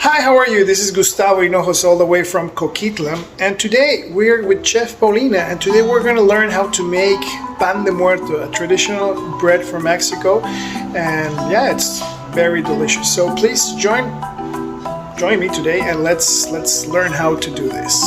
Hi, how are you? This is Gustavo Hinojos all the way from Coquitlam, and today we're with Chef Paulina, and today we're going to learn how to make Pan de Muerto, a traditional bread from Mexico, and yeah, it's very delicious. So please join me today and let's learn how to do this.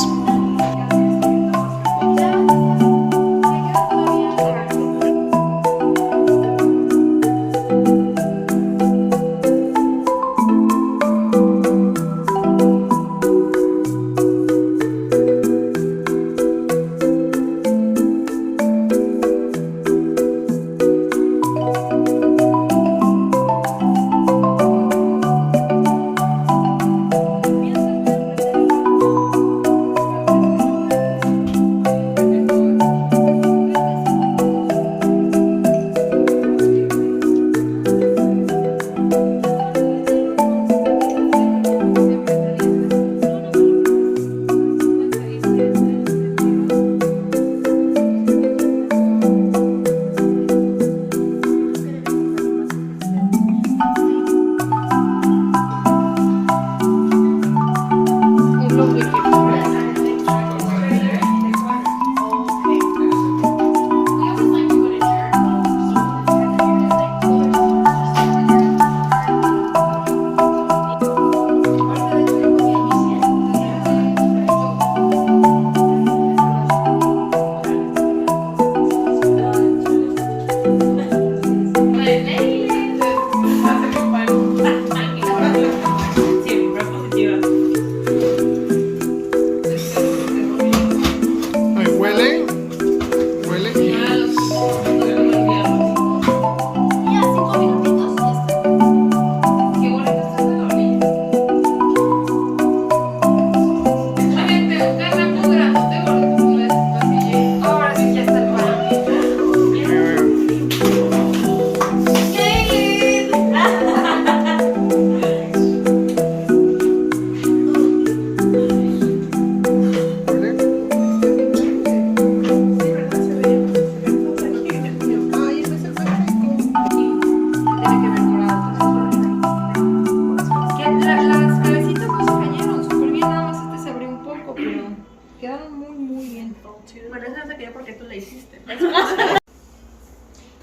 Bueno, eso no se quería porque tú le hiciste.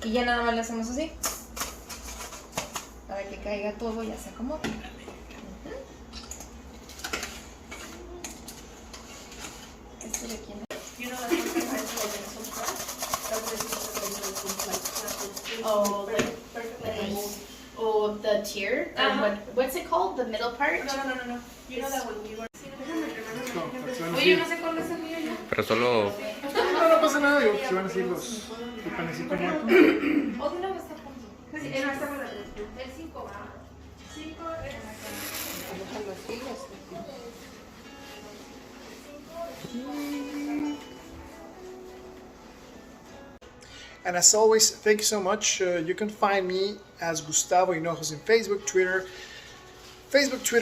Y ya nada más le hacemos así. Para que caiga todo y ya se acomode. Este de aquí, ¿no? You know, like sometimes like in some class, Oh, like oh, the tier. What's it called? The middle part. No. You know that when we were. Oye, no sé cuál es el mío ya. Pero solo... No pasa nada, digo, se van a decir el panecito muerto. O de una vez está punto. Sí, el 5 va. 5 And as always, thank you so much. You can find me as Gustavo Hinojos in Facebook, Twitter,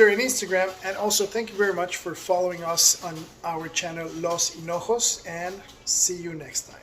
and Instagram. And also thank you very much for following us on our channel Los Hinojos, and see you next time.